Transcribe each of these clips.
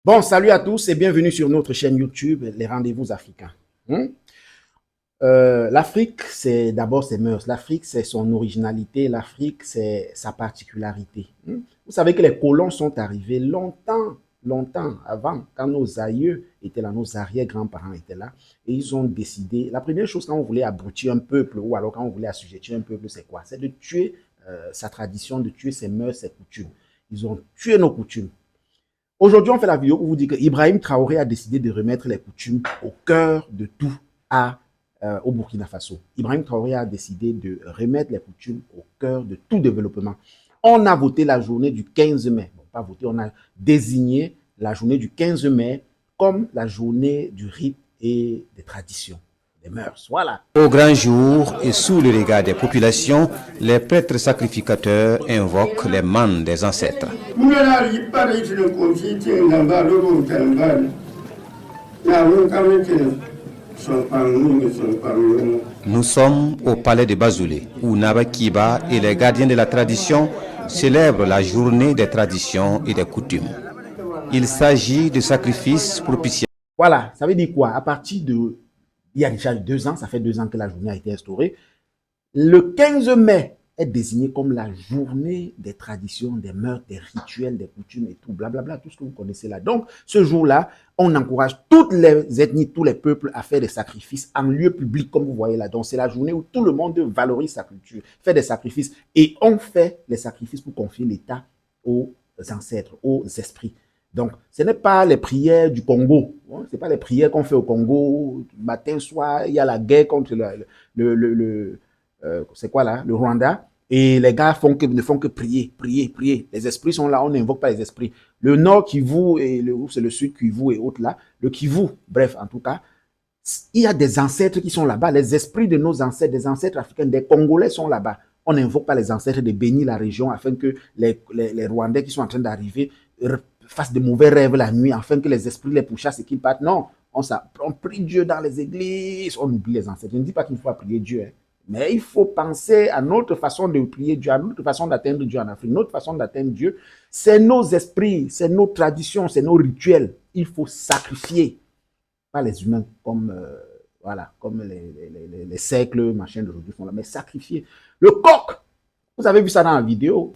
Bon, salut à tous et bienvenue sur notre chaîne YouTube, les rendez-vous africains. L'Afrique, c'est d'abord ses mœurs. L'Afrique, c'est son originalité. L'Afrique, c'est sa particularité. Vous savez que les colons sont arrivés longtemps avant, quand nos aïeux étaient là, nos arrière-grands-parents étaient là, et ils ont décidé, la première chose quand on voulait abrutir un peuple, ou alors quand on voulait assujettir un peuple, c'est quoi? C'est de tuer sa tradition, de tuer ses mœurs, ses coutumes. Ils ont tué nos coutumes. Aujourd'hui, on fait la vidéo où vous dit que Ibrahim Traoré a décidé de remettre les coutumes au cœur de tout au Burkina Faso. Ibrahim Traoré a décidé de remettre les coutumes au cœur de tout développement. On a voté la journée du 15 mai. Bon, pas voté, on a désigné la journée du 15 mai comme la journée du rite et des traditions, des mœurs. Voilà. Au grand jour et sous le regard des populations, les prêtres sacrificateurs invoquent les mânes des ancêtres. Nous sommes au palais de Bazoulé, où Naba Kiba et les gardiens de la tradition célèbrent la journée des traditions et des coutumes. Il s'agit de sacrifices propitiatoires. Voilà, ça veut dire quoi? À partir de, il y a déjà 2 ans, ça fait 2 ans que la journée a été instaurée, le 15 mai est désigné comme la journée des traditions, des mœurs, des rituels, des coutumes et tout, blablabla, tout ce que vous connaissez là. Donc, ce jour-là, on encourage toutes les ethnies, tous les peuples à faire des sacrifices en lieu public, comme vous voyez là. Donc, c'est la journée où tout le monde valorise sa culture, fait des sacrifices. Et on fait les sacrifices pour confier l'État aux ancêtres, aux esprits. Donc, ce n'est pas les prières du Congo. Ce n'est pas les prières qu'on fait au Congo. Matin, soir, il y a la guerre contre c'est quoi là, le Rwanda, et les gars ne font que prier. Les esprits sont là, on n'invoque pas les esprits. Le nord Kivu et c'est le sud Kivu et autres là, le Kivu, bref, en tout cas, il y a des ancêtres qui sont là-bas, les esprits de nos ancêtres, des ancêtres africains, des Congolais sont là-bas. On n'invoque pas les ancêtres de bénir la région afin que les Rwandais qui sont en train d'arriver fassent de mauvais rêves la nuit, afin que les esprits les pourchassent et qu'ils partent. Non, on prie Dieu dans les églises, on oublie les ancêtres. Je ne dis pas qu'il faut prier Dieu, hein. Mais il faut penser à notre façon de prier Dieu, à notre façon d'atteindre Dieu en Afrique. Notre façon d'atteindre Dieu, c'est nos esprits, c'est nos traditions, c'est nos rituels. Il faut sacrifier. Pas les humains comme, voilà, comme les siècles, machin d'aujourd'hui font là, mais sacrifier. Le coq, vous avez vu ça dans la vidéo.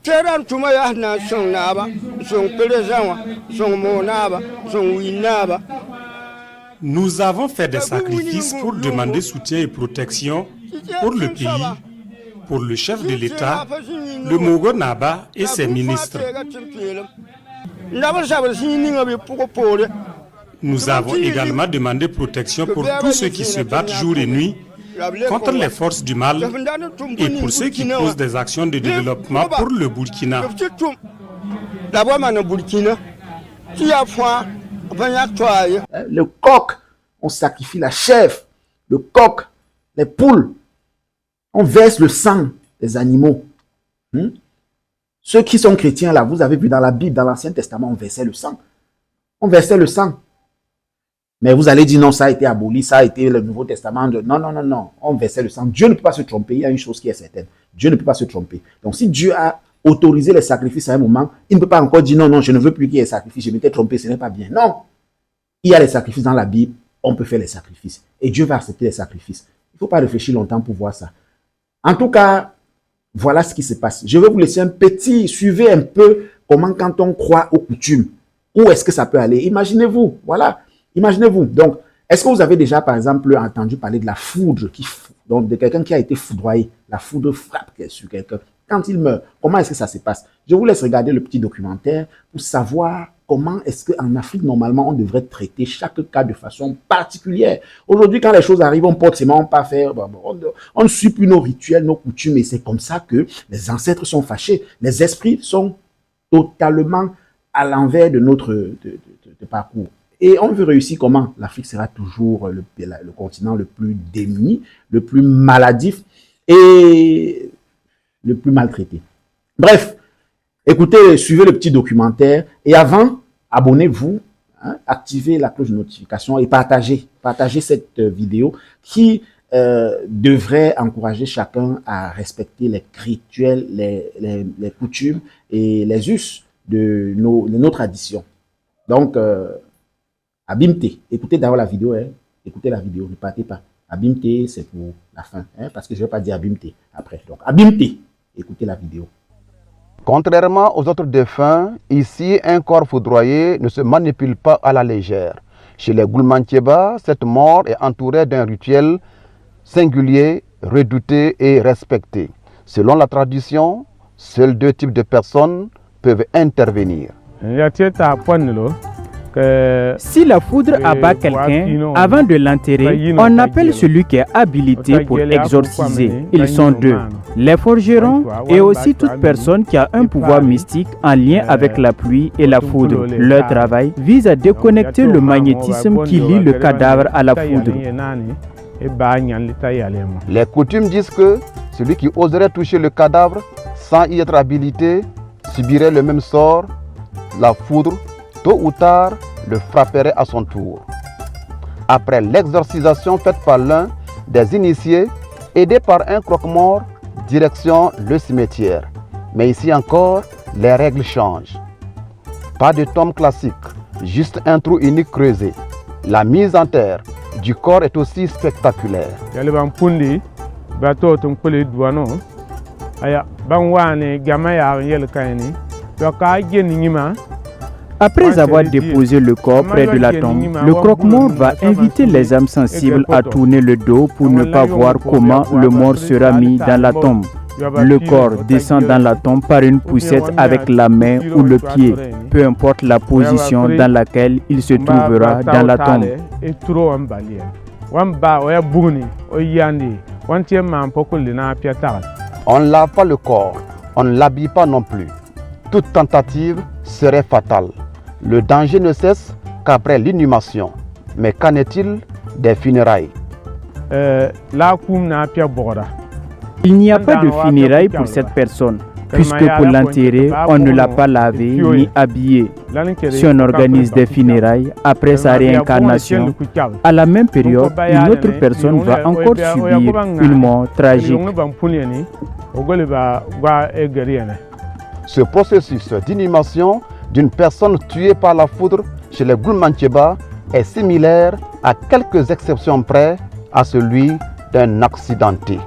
Nous avons fait des sacrifices pour demander soutien et protection pour le pays, pour le chef de l'État, le Mogo Naba et ses ministres. Nous avons également demandé protection pour tous ceux qui se battent jour et nuit contre les forces du mal et pour ceux qui posent des actions de développement pour le Burkina. Le coq, on sacrifie la chèvre, le coq, les poules, on verse le sang des animaux. Ceux qui sont chrétiens là, vous avez vu dans la Bible, dans l'Ancien Testament, on versait le sang. On versait le sang. Mais vous allez dire non, ça a été aboli, ça a été le Nouveau Testament. Non, on versait le sang. Dieu ne peut pas se tromper, il y a une chose qui est certaine. Dieu ne peut pas se tromper. Donc si Dieu a autorisé les sacrifices à un moment, il ne peut pas encore dire non, je ne veux plus qu'il y ait sacrifices, je m'étais trompé, ce n'est pas bien. Non, il y a les sacrifices dans la Bible, on peut faire les sacrifices. Et Dieu va accepter les sacrifices. Il ne faut pas réfléchir longtemps pour voir ça. En tout cas, voilà ce qui se passe. Je vais vous laisser un petit, suivez un peu comment quand on croit aux coutumes, où est-ce que ça peut aller. Imaginez-vous, voilà, imaginez-vous. Donc, est-ce que vous avez déjà, par exemple, entendu parler de la foudre, donc de quelqu'un qui a été foudroyé, la foudre frappe sur quelqu'un. Quand il meurt, comment est-ce que ça se passe? Je vous laisse regarder le petit documentaire pour savoir comment est-ce qu'en Afrique, normalement, on devrait traiter chaque cas de façon particulière. Aujourd'hui, quand les choses arrivent, on porte ses mains, on pas faire, on ne suit plus nos rituels, nos coutumes, et c'est comme ça que les ancêtres sont fâchés. Les esprits sont totalement à l'envers de notre de parcours. Et on veut réussir comment? L'Afrique sera toujours le continent le plus démuni, le plus maladif et le plus maltraité. Bref, écoutez, suivez le petit documentaire et avant, abonnez-vous, activez la cloche de notification et partagez cette vidéo qui devrait encourager chacun à respecter les rituels, les coutumes et les us de nos traditions. Donc, Abimte, écoutez d'abord la vidéo, hein. Écoutez la vidéo, ne partez pas. Abimte, c'est pour la fin, hein, parce que je ne vais pas dire Abimte après. Donc, Abimte, écoutez la vidéo. Contrairement aux autres défunts, ici, un corps foudroyé ne se manipule pas à la légère. Chez les Goulmanthiéba, cette mort est entourée d'un rituel singulier, redouté et respecté. Selon la tradition, seuls 2 types de personnes peuvent intervenir. Si la foudre abat quelqu'un, avant de l'enterrer, on appelle celui qui est habilité pour exorciser. Ils sont 2, les forgerons et aussi toute personne qui a un pouvoir mystique en lien avec la pluie et la foudre. Leur travail vise à déconnecter le magnétisme qui lie le cadavre à la foudre. Les coutumes disent que celui qui oserait toucher le cadavre sans y être habilité subirait le même sort. La foudre, tôt ou tard, le frapperait à son tour. Après l'exorcisation faite par l'un des initiés, aidé par un croque-mort, direction le cimetière. Mais ici encore, les règles changent. Pas de tombe classique, juste un trou unique creusé. La mise en terre du corps est aussi spectaculaire. Après avoir déposé le corps près de la tombe, le croque-mort va inviter les âmes sensibles à tourner le dos pour ne pas voir comment le mort sera mis dans la tombe. Le corps descend dans la tombe par une poussette avec la main ou le pied, peu importe la position dans laquelle il se trouvera dans la tombe. On ne lave pas le corps, on ne l'habille pas non plus. Toute tentative serait fatale. Le danger ne cesse qu'après l'inhumation. Mais qu'en est-il des funérailles? Il n'y a pas de funérailles pour cette personne, puisque pour l'enterrer, on ne l'a pas lavé ni habillé. Si on organise des funérailles après sa réincarnation, à la même période, une autre personne va encore subir une mort tragique. Ce processus d'inhumation d'une personne tuée par la foudre chez les Goulmanthiéba est similaire, à quelques exceptions près, à celui d'un accidenté.